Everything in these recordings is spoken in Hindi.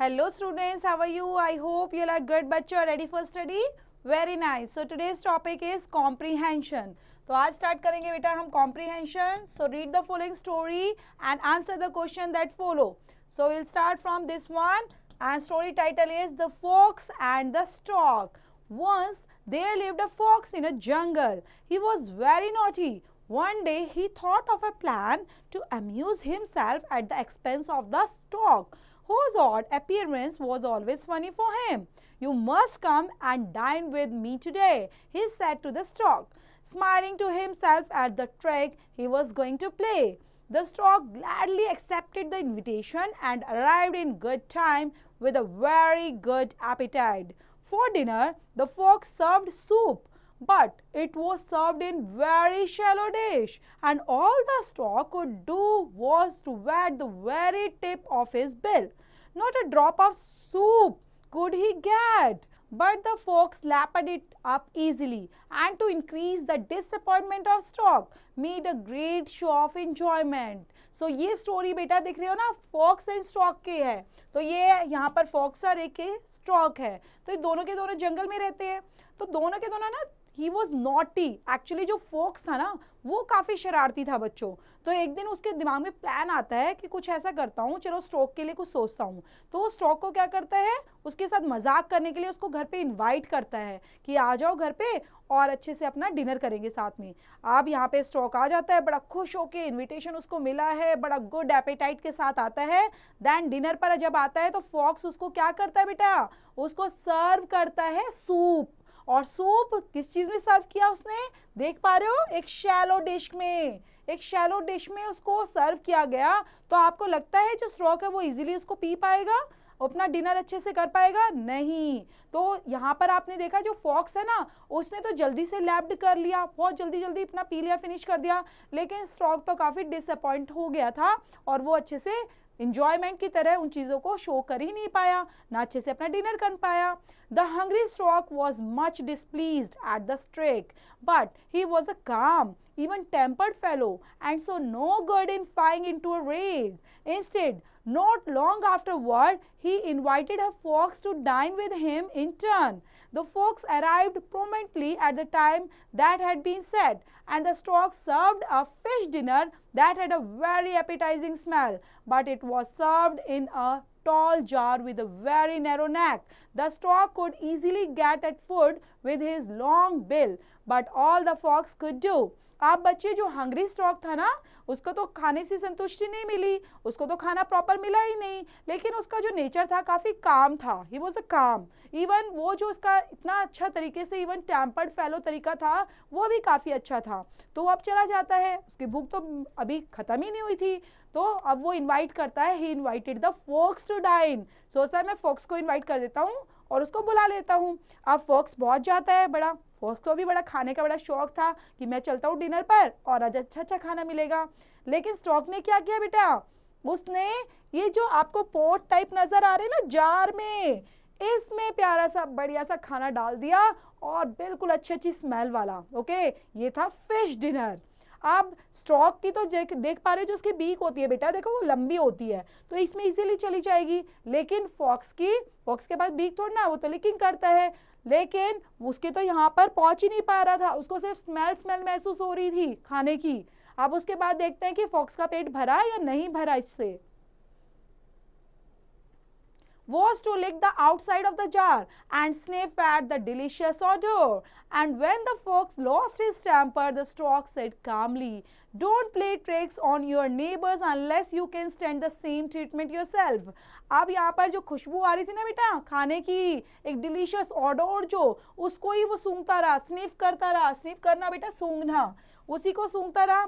Hello students, how are you? I hope you are good. बच्चों ready for study? Very nice. So today's topic is comprehension. तो आज start करेंगे बेटा हम comprehension. So read the following story and answer the question that follow. So we'll start from this one and story title is The Fox and the Stork. Once there lived a fox in a jungle. He was very naughty. One day he thought of a plan to amuse himself at the expense of the stork, whose odd appearance was always funny for him. You must come and dine with me today, he said to the stork, smiling to himself at the trick he was going to play. The stork gladly accepted the invitation and arrived in good time with a very good appetite. For dinner, the fox served soup, but it was served in very shallow dish, and all the stork could do was to wet the very tip of his bill. Not a drop of soup could he get, but the fox lapped it up easily, and to increase the disappointment of stork, made a great show of enjoyment. So ये स्टोरी बेटा देख रहे हो ना, फॉक्स एंड स्टॉक की है. तो ये यहाँ पर फॉक्स और एक स्टॉक है, तो ये दोनों के दोनों जंगल में रहते हैं. तो दोनों के दोनों ना ही वॉज नॉटी. एक्चुअली जो फोक्स था ना वो काफ़ी शरारती था बच्चों. तो एक दिन उसके दिमाग में प्लान आता है कि कुछ ऐसा करता हूँ, चलो स्टॉक के लिए कुछ सोचता हूँ. तो वो स्टॉक को क्या करता है, उसके साथ मजाक करने के लिए उसको घर पे इनवाइट करता है कि आ जाओ घर पे और अच्छे से अपना डिनर करेंगे साथ में. अब यहाँ पे स्टॉक आ जाता है, बड़ा खुश होके, इन्विटेशन उसको मिला है, बड़ा गुड एपेटाइट के साथ आता है. देन डिनर पर जब आता है तो फॉक्स उसको क्या करता है बेटा, उसको सर्व करता है सूप. और सूप किस चीज में सर्व किया उसने, देख पा रहे हो, एक शैलो डिश में. एक शैलो डिश में उसको सर्व किया गया. तो आपको लगता है जो स्टॉक है वो इजीली उसको पी पाएगा, अपना डिनर अच्छे से कर पाएगा? नहीं. तो यहाँ पर आपने देखा जो फॉक्स है ना, उसने तो जल्दी से लैप्ड कर लिया, बहुत जल्दी जल्दी अपना पी लिया, फिनिश कर दिया. लेकिन स्टॉक तो काफी डिसअपॉइंट हो गया था और वो अच्छे से इंजॉयमेंट की तरह उन चीजों को शो कर ही नहीं पाया, ना अच्छे से अपना डिनर कर पाया. The hungry stork was much displeased at the streak, but he was a calm, even-tempered fellow, and so no good in flying into a rage. Instead, not long afterward, he invited her fox to dine with him in turn. The fox arrived promptly at the time that had been set, and the stork served a fish dinner that had a very appetizing smell, but it was served in a tall jar with a very narrow neck. The stork could easily get at food with his long bill, but all the fox could do. आप बच्चे, जो हंग्री स्टॉक था ना, उसको तो खाने से संतुष्टि नहीं मिली, उसको तो खाना प्रॉपर मिला ही नहीं. लेकिन उसका जो नेचर था काफी काम था. ही वॉज अ काम. इवन वो जो उसका इतना अच्छा तरीके से इवन टेम्पर्ड फेलो तरीका था वो भी काफी अच्छा था. तो वो अब चला जाता है, उसकी भूख तो अभी खत्म ही नहीं हुई थी. तो अब वो इनवाइट करता है, he invited the fox to dine. सोचता है मैं फॉक्स को इनवाइट कर देता हूँ और उसको बुला लेता हूँ. अब फॉक्स पहुंच जाता है, बड़ा फॉक्स को भी बड़ा खाने का बड़ा शौक था कि मैं चलता हूँ डिनर पर और आज अच्छा अच्छा खाना मिलेगा. लेकिन स्टॉक ने क्या किया बेटा, उसने ये जो आपको पोट टाइप नजर आ रहे हैं ना जार में, इसमें प्यारा सा बढ़िया सा खाना डाल दिया और बिल्कुल अच्छी अच्छी स्मेल वाला. ओके, ये था फिश डिनर. अब स्टॉक की तो देख पा रहे हो, जो उसकी बीक होती है बेटा, देखो वो लंबी होती है तो इसमें इजीली चली जाएगी. लेकिन फॉक्स के पास बीक थोड़ी ना, वो तो लीकिंग करता है. लेकिन उसके तो यहाँ पर पहुंच ही नहीं पा रहा था, उसको सिर्फ स्मेल महसूस हो रही थी खाने की. अब उसके बाद देखते हैं कि फॉक्स का पेट भरा या नहीं भरा इससे. Was to lick the outside of the jar and sniff at the delicious odor. And when the fox lost his temper, the stork said calmly, "Don't play tricks on your neighbors unless you can stand the same treatment yourself." अब यहाँ पर जो खुशबू आ रही थी ना बेटा खाने की, एक डिलीशियस ऑडोर, जो उसको ही वो सूंघता रहा, स्निफ करता रहा. स्निफ करना बेटा सूंघना, उसी को सूंघता रहा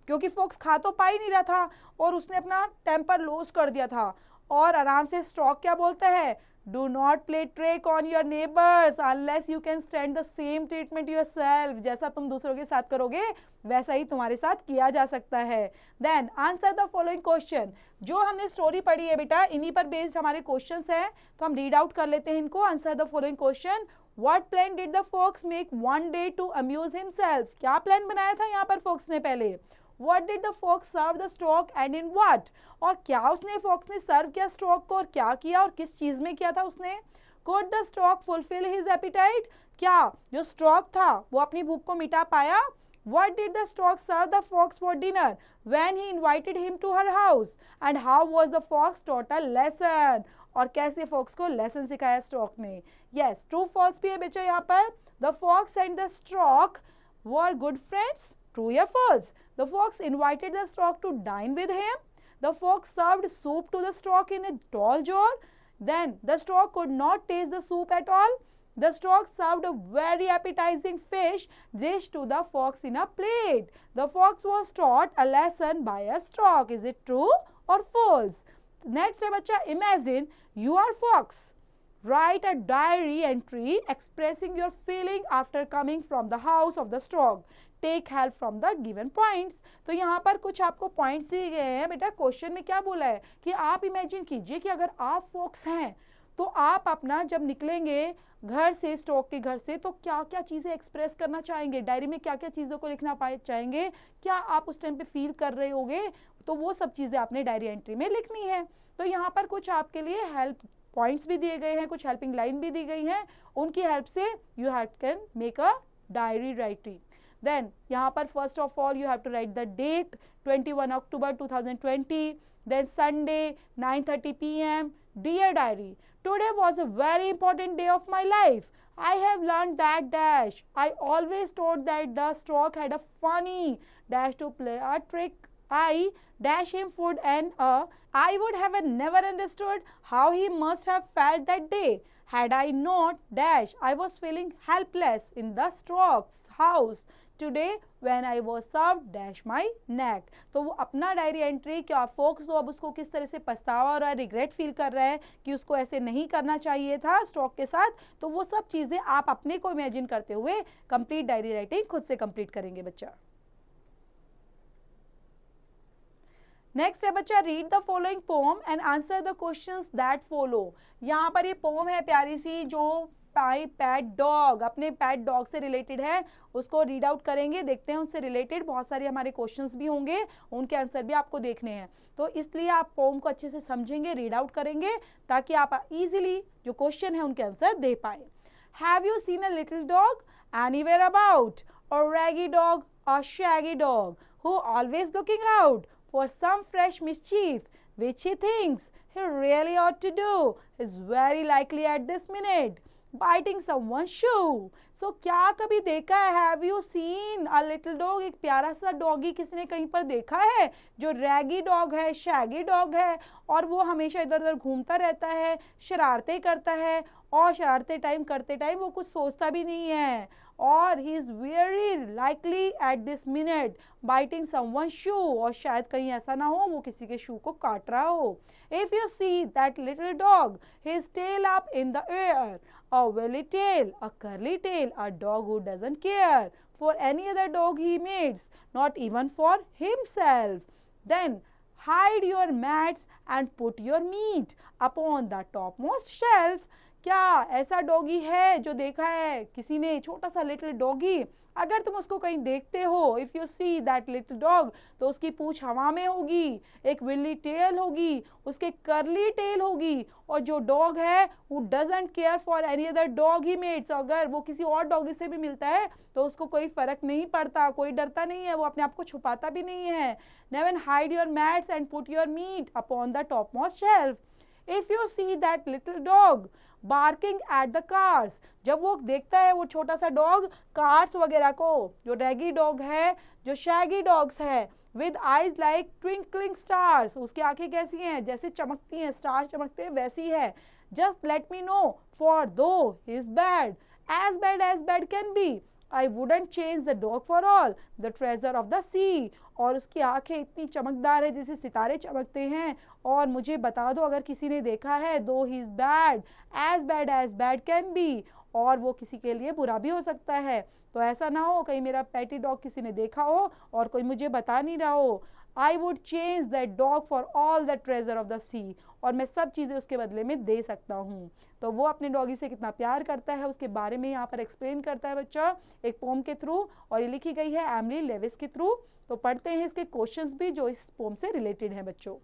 क्योंकि फॉक्स खा तो पा ही नहीं रहा था और उसने अपना टेम्पर लॉस कर दिया था. और आराम से स्टॉक क्या बोलता है, do not play trick on your neighbours unless you can stand the same treatment yourself. जैसा तुम दूसरों के साथ करोगे वैसा ही तुम्हारे साथ किया जा सकता है. Then answer the following question. जो हमने स्टोरी पढ़ी है बेटा, इन्हीं पर बेस्ड हमारे क्वेश्चंस हैं, तो हम रीड आउट कर लेते हैं इनको. Answer the following question. What plan did the fox make one day to amuse himself. क्या प्लान बनाया था यहाँ पर फॉक्स ने पहले. What did the fox serve the stork and in what? और क्या उसने fox ने सर्व किया stork को और क्या किया और किस चीज में किया था उसने? Could the stork fulfill his appetite? क्या जो stork था वो अपनी भूख को मिटा पाया? What did the stork serve the fox for dinner when he invited him to her house? And how was the fox taught a lesson? और कैसे fox को lesson सिखाया stork ने? Yes, true false भी है बच्चों यहाँ पर. The fox and the stork were good friends. True या false? The fox invited the stork to dine with him. The fox served soup to the stork in a tall jar. Then the stork could not taste the soup at all. The stork served a very appetizing fish dish to the fox in a plate. The fox was taught a lesson by a stork. Is it true or false? Next है बच्चा, imagine you are fox. Write a diary entry expressing your feeling after coming from the house of the stork. Take help from the given points. तो यहाँ पर कुछ आपको पॉइंट्स दिए गए हैं बेटा. क्वेश्चन में क्या बोला है कि आप इमेजिन कीजिए कि अगर आप फॉक्स हैं तो आप अपना जब निकलेंगे घर से, स्टॉक के घर से, तो क्या क्या चीज़ें एक्सप्रेस करना चाहेंगे, डायरी में क्या क्या चीज़ों को लिखना चाहेंगे, क्या आप उस टाइम पे फील कर रहे होगे, तो वो सब चीज़ें आपने डायरी एंट्री में लिखनी है. तो यहाँ पर कुछ आपके लिए हेल्प पॉइंट्स भी दिए गए हैं, कुछ हेल्पिंग लाइन भी दी गई हैं, उनकी हेल्प से you have can make a diary writing. Then यहाँ पर first of all you have to write the date 21 October 2020. Then Sunday 9:30 p.m. Dear diary, today was a very important day of my life. I have learned that dash. I always thought that the stork had a funny dash to play a trick. I dash him food and I would have never understood how he must have felt that day. Had I not dash, I was feeling helpless in the stork's house. Today when I was served dash my neck. तो वो अपना डायरी एंट्री, क्या फोक्स तो अब उसको किस तरह से पछतावा और रिग्रेट फील कर रहा है कि उसको ऐसे नहीं करना चाहिए था स्टॉक के साथ, तो वो सब चीज़ें आप अपने को इमेजिन करते हुए कंप्लीट डायरी राइटिंग खुद से कंप्लीट करेंगे बच्चा. नेक्स्ट है बच्चा, read the following poem and answer the questions that follow. यहाँ पर ये पोम है प्यारी सी, जो माई पैट डॉग, अपने पैट डॉग से रिलेटेड है, उसको रीड आउट करेंगे. देखते हैं उससे रिलेटेड बहुत सारे हमारे क्वेश्चंस भी होंगे, उनके आंसर भी आपको देखने हैं. तो इसलिए आप पोम को अच्छे से समझेंगे, रीड आउट करेंगे, ताकि आप इजीली जो क्वेश्चन है उनके आंसर दे पाए. Have you seen a little dog anywhere about, और रैगी डॉग और Shaggy dog who always looking out for some fresh mischief which he thinks he really ought to do is very likely at this minute biting someone's shoe. So क्या कभी देखा है, have you seen a little dog, एक प्यारा सा डॉगी किसी ने कहीं पर देखा है जो रैगी डॉग है, शैगी डॉग है, और वो हमेशा इधर उधर घूमता रहता है, शरारतें करता है, और शरारते टाइम करते टाइम वो कुछ सोचता भी नहीं है, और he is very likely at this minute biting someone shoe, और शायद कहीं ऐसा ना हो वो किसी के शू को काट रहा हो. If you see that little dog, his tail up in the air, a willy tail, a curly tail, a dog who doesn't care for any other dog he meets, not even for himself. Then hide your mats and put your meat upon the topmost shelf. क्या ऐसा डॉगी है जो देखा है किसी ने, छोटा सा लिटिल डॉगी, अगर तुम उसको कहीं देखते हो, if you see that little dog, तो उसकी पूंछ हवा में होगी, एक विल्ली टेल होगी, उसके करली टेल होगी, और जो डॉग है वो doesn't care for any other dog he meets, अगर वो किसी और डॉगी से भी मिलता है तो उसको कोई फर्क नहीं पड़ता, कोई डरता नहीं है, वो अपने आप को छुपाता भी नहीं है. Never hide your mats and put your meat upon the top most shelf. If you see that little dog barking at the cars, जब वो देखता है वो छोटा सा डॉग कार्स वगैरह को, जो रैगी डॉग है, जो शैगी डॉग्स है, with eyes like twinkling stars, उसकी आंखें कैसी हैं, जैसे चमकती हैं, स्टार चमकते हैं वैसी है. Just let me know for though he is bad as bad can be, I wouldn't change the dog for all the treasure of the sea. और उसकी आंखें इतनी चमकदार है जैसे सितारे चमकते हैं, और मुझे बता दो अगर किसी ने देखा है, though he is bad as bad can be, और वो किसी के लिए बुरा भी हो सकता है. तो ऐसा ना हो कहीं मेरा पैटी डॉग किसी ने देखा हो और कोई मुझे बता नहीं रहा हो. I would change that dog for all the treasure of the sea, और मैं सब चीज़ें उसके बदले में दे सकता हूँ। तो वो अपने डॉगी से कितना प्यार करता है उसके बारे में यहाँ पर एक्सप्लेन करता है बच्चा एक पोम के थ्रू, और ये लिखी गई है एमिली लेविस के थ्रू। तो पढ़ते हैं इसके क्वेश्चंस भी जो इस पोम से रिलेटेड हैं बच्चों।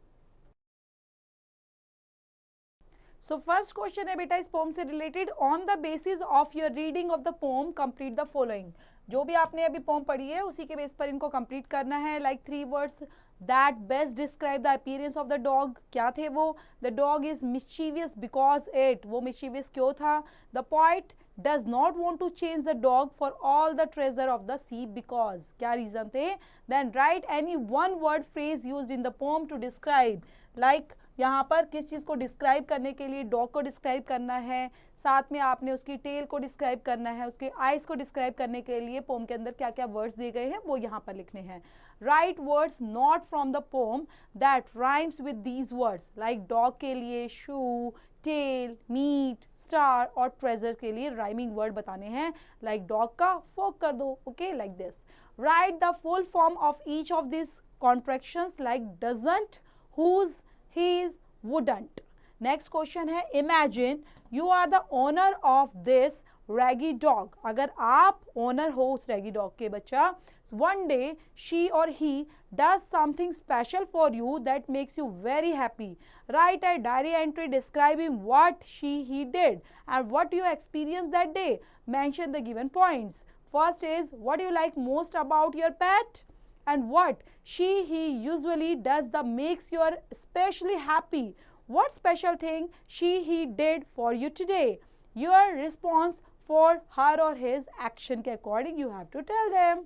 सो फर्स्ट क्वेश्चन है बेटा इस पोम से related, on the basis of your reading of the pome complete the following. जो भी आपने अभी पोम पढ़ी है उसी के बेस पर इनको कंप्लीट करना है। Like 3 words that best describe the appearance of the dog, क्या थे वो? The dog is mischievous because it, वो मिस्चीवियस क्यों था? The point does not want to change the dog for all the treasure of the sea because, क्या रीजन थे? Then write any one word phrase used in the poem to describe, like यहाँ पर किस चीज़ को डिस्क्राइब करने के लिए डॉग को डिस्क्राइब करना है, साथ में आपने उसकी टेल को डिस्क्राइब करना है, उसके आइज को डिस्क्राइब करने के लिए पोम के अंदर क्या क्या वर्ड्स दिए गए हैं वो यहाँ पर लिखने हैं। Right words not from the pome that rhymes with these words, like dog के लिए शू, टेल, मीट, स्टार, और ट्रेजर के लिए राइमिंग वर्ड बताने हैं, लाइक डॉग का फोक कर दो, okay, like this. Write the full form of each of this contractions, like doesn't, who's, he's, wouldn't. Next question है, imagine you are the owner of this raggy dog, अगर आप ओनर हो उस रैगी डॉग के बच्चा, one day she or he does something special for you that makes you very happy. Write a diary entry describing what he did and what you experienced that day. Mention the given points. First is, what do you like most about your pet, and what he usually does that makes you especially happy. What special thing he did for you today. Your response for her or his action के according you have to tell them.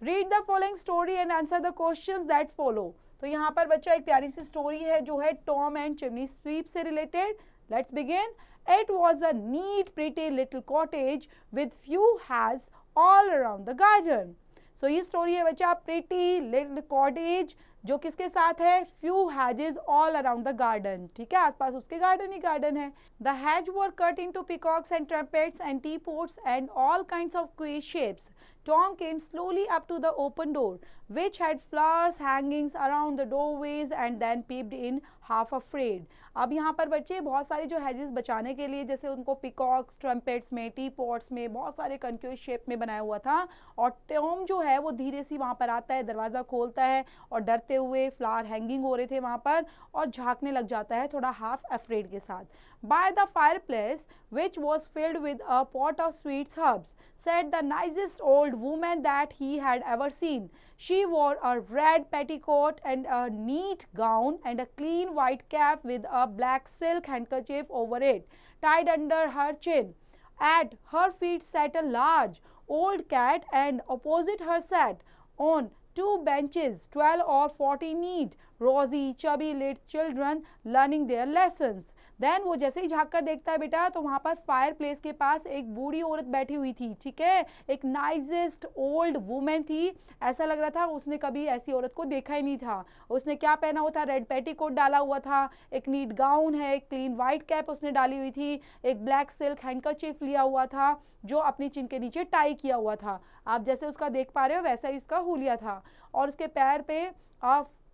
Read the following story and answer the questions that follow. तो यहाँ पर बच्चा एक प्यारी सी स्टोरी है जो है टॉम एंड चिमनी स्वीप से related. Let's begin. It was a neat pretty little cottage with few hedges all around the garden. So ये स्टोरी है बच्चा प्रिटी लिटिल कॉटेज जो किसके साथ है? Few hedges all around the garden, ठीक है, आसपास उसके गार्डन ही गार्डन है। The hedge were cut into peacocks and trumpets and teapots and all kinds of queer shapes. Tom came slowly up to the open door, which had flowers hangings around the doorways, and then peeped in half afraid. अब यहाँ पर बच्चे बहुत सारे जो हैजेस बचाने के लिए, जैसे उनको पिकॉक्स, ट्रम्पेट्स में, टी पॉट्स में बहुत सारे कन्क्यूज शेप में बनाया हुआ था, और टॉम जो है वो धीरे से वहाँ पर आता है, दरवाज़ा खोलता है और डरते हुए, फ्लावर हैंगिंग हो रहे थे वहाँ पर, और झाँकने लग जाता है थोड़ा हाफ अफ्रेड के साथ. By the fireplace, which was filled with a pot of sweet herbs, sat the nicest old woman that he had ever seen. She wore a red petticoat and a neat gown and a clean white cap with a black silk handkerchief over it, tied under her chin. At her feet sat a large old cat, and opposite her sat on 2 benches 12 or 14 neat, rosy, chubby little children learning their lessons. Then वो जैसे ही झाँक कर देखता है बेटा तो वहाँ पर फायर प्लेस के पास एक बूढ़ी औरत बैठी हुई थी, ठीक है, एक नाइसेस्ट ओल्ड वुमेन थी. ऐसा लग रहा था उसने कभी ऐसी औरत को देखा ही नहीं था. उसने क्या पहना हुआ था? रेड पेटीकोट डाला हुआ था, एक नीट गाउन है, एक क्लीन वाइट कैप उसने डाली हुई थी, एक ब्लैक सिल्क हैंडकरचीफ लिया हुआ था जो अपनी चिन के नीचे टाई किया हुआ था. आप जैसे उसका देख पा रहे हो वैसा ही उसका हुलिया था. और उसके पैर पे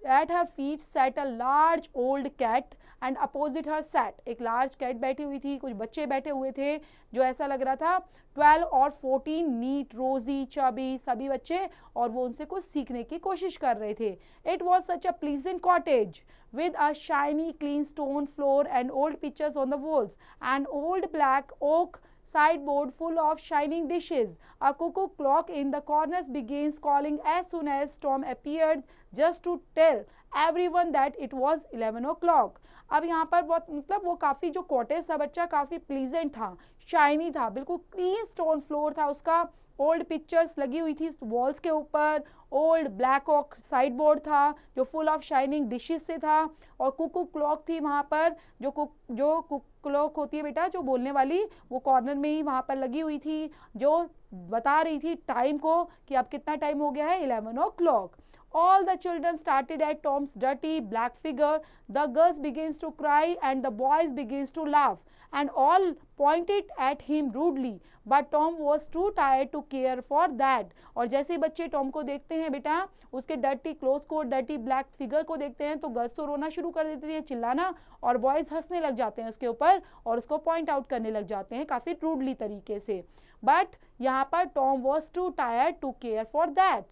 at her feet sat a large old cat and opposite her sat, एक लार्ज कैट बैठी हुई थी, कुछ बच्चे बैठे हुए थे जो ऐसा लग रहा था 12 और 14 नीट, रोजी, चबी, सभी बच्चे, और वो उनसे कुछ सीखने की कोशिश कर रहे थे. It was such a pleasant cottage with a shiny clean stone floor and old pictures on the walls, an old black oak sideboard full of shining dishes. A cuckoo clock in the corners begins calling as soon as Tom appeared, just to tell everyone that it was 11 o'clock. अब यहाँ पर बहुत मतलब वो काफ़ी जो कॉटेज था बच्चा काफ़ी प्लीजेंट था, शाइनी था, बिल्कुल क्लीन स्टोन फ्लोर था उसका, ओल्ड पिक्चर्स लगी हुई थी वॉल्स के ऊपर, ओल्ड ब्लैक ऑक साइड बोर्ड था जो फुल ऑफ शाइनिंग डिशेस से था, और कुकू क्लॉक थी वहाँ पर, जो कुक क्लॉक होती है बेटा जो बोलने वाली, वो कॉर्नर में ही वहाँ पर लगी हुई थी, जो बता रही थी टाइम को कि अब कितना टाइम हो गया है, 11 o'clock. All the children started at Tom's dirty black figure. The girls begins to cry and the boys begins to laugh and all pointed at him rudely. But Tom was too tired to care for that. और जैसे बच्चे टॉम को देखते हैं बेटा, उसके डर्टी क्लोथ को, डर्टी ब्लैक फिगर को देखते हैं, तो गर्ल्स तो रोना शुरू कर देती है, चिल्लाना, और बॉयज हंसने लग जाते हैं उसके ऊपर और उसको पॉइंट आउट करने लग जाते हैं काफ़ी रूडली तरीके से. बट यहाँ पर Tom was too tired to care for that.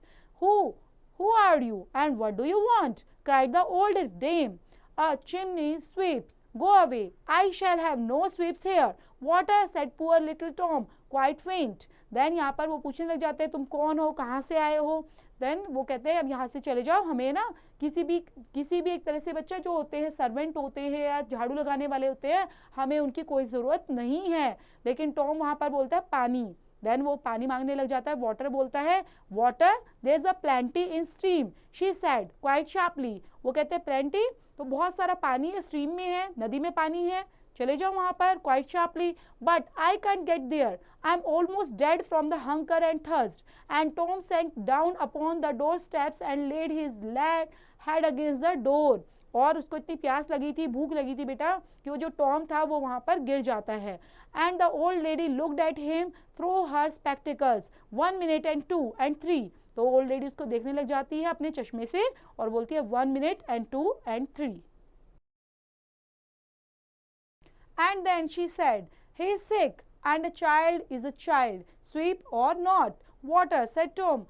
Who are you and what do you want? Cried the old dame. A chimney sweeps. Go away. I shall have no sweeps here. Water, said poor little Tom, quite faint. Then यहाँ पर वो पूछने लग जाते हैं तुम कौन हो, कहाँ से आए हो. देन वो कहते हैं अब यहाँ से चले जाओ, हमें ना किसी भी एक तरह से बच्चा जो होते हैं, सर्वेंट होते हैं या झाड़ू लगाने वाले होते हैं, हमें उनकी कोई ज़रूरत नहीं है. लेकिन टॉम वहाँ पर बोलता है पानी. देन वो पानी मांगने लग जाता है. वाटर बोलता है, water, there is a plenty in stream, she said quite sharply. वो कहते हैं प्लेंटी, तो बहुत सारा पानी है, स्ट्रीम में है, नदी में पानी है, चले जाओ वहां पर, quite sharply. But I can't get there, I am almost dead from the hunger and thirst. And Tom sank down upon the door steps and laid his head against the door. और उसको इतनी प्यास लगी थी, भूख लगी थी बेटा, कि वो जो टॉम था वो वहां पर गिर जाता है. And the old lady looked at him through her spectacles. 1 minute and 2 and 3. तो ओल्ड लेडी उसको देखने लग जाती है अपने चश्मे से और बोलती है 1 minute and 2 and 3. And then she said, he is sick and a child is a child, sweep or not. Water, said Tom.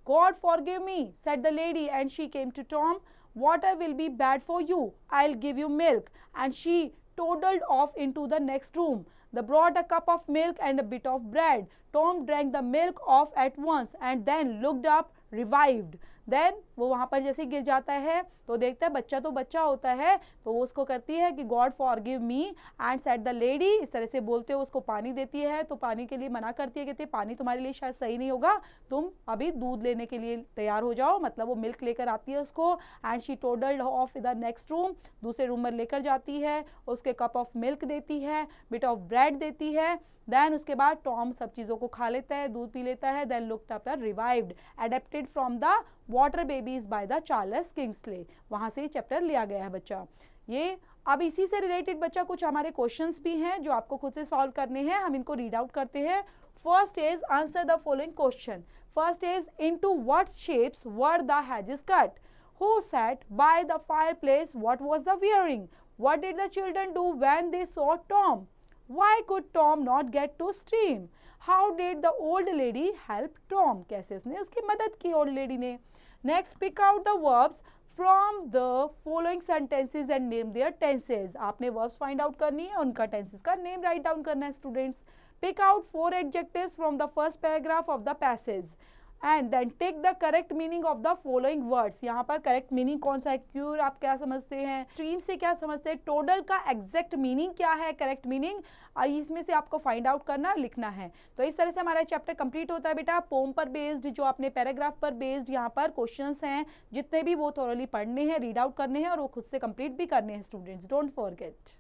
God forgive me, said the lady, and she came to Tom. Water will be bad for you. I'll give you milk. And she toddled off into the next room. They brought a cup of milk and a bit of bread. Tom drank the milk off at once and then looked up, revived. Then वो वहाँ पर जैसे गिर जाता है तो देखता है बच्चा तो बच्चा होता है, तो वो उसको करती है कि God forgive me and said the lady, इस तरह से बोलते हो उसको पानी देती है. तो पानी के लिए मना करती है, कहती है पानी तुम्हारे लिए शायद सही नहीं होगा, तुम अभी दूध लेने के लिए तैयार हो जाओ. मतलब वो मिल्क लेकर आती है उसको. And she toddled off in the next room, दूसरे रूम में लेकर जाती है, उसके कप ऑफ मिल्क देती है, बिट ऑफ ब्रेड देती है. देन उसके बाद टॉम सब चीज़ों को खा लेता है, दूध पी लेता है. Then looked up revived, adapted from the water babies by the Charles Kingsley. वहाँ से ये चैप्टर लिया गया है बच्चा. ये अब इसी से रिलेटेड बच्चा कुछ हमारे क्वेश्चंस भी हैं जो आपको खुद से सॉल्व करने हैं. हम इनको रीड आउट करते हैं. First is answer the following question. First is into what shapes were the hedges cut? Who sat by the fireplace? What was the wearing? What did the children do when they saw Tom? Why could Tom not get to stream? How did the old lady help Tom? कैसे उसने उसकी मदद की old lady ने. Next, pick out the verbs from the following sentences and name their tenses. आपने verbs find out करनी है, उनका tenses का name write down करना है students. Pick out 4 adjectives from the first paragraph of the passage. And then take the correct meaning of the following words. यहाँ पर करेक्ट मीनिंग कौन सा है? क्यूर आप क्या समझते हैं, स्ट्रीम से क्या समझते हैं, टोटल का एग्जैक्ट मीनिंग क्या है, करेक्ट मीनिंग, इसमें से आपको फाइंड आउट करना, लिखना है. तो इस तरह से हमारा चैप्टर कंप्लीट होता है बेटा. पोम पर बेस्ड, जो अपने पैराग्राफ पर बेस्ड यहाँ पर क्वेश्चंस हैं जितने भी, वो थोरली पढ़ने हैं, रीड आउट करने हैं और वो खुद से कंप्लीट भी करने हैं स्टूडेंट्स. Don't forget.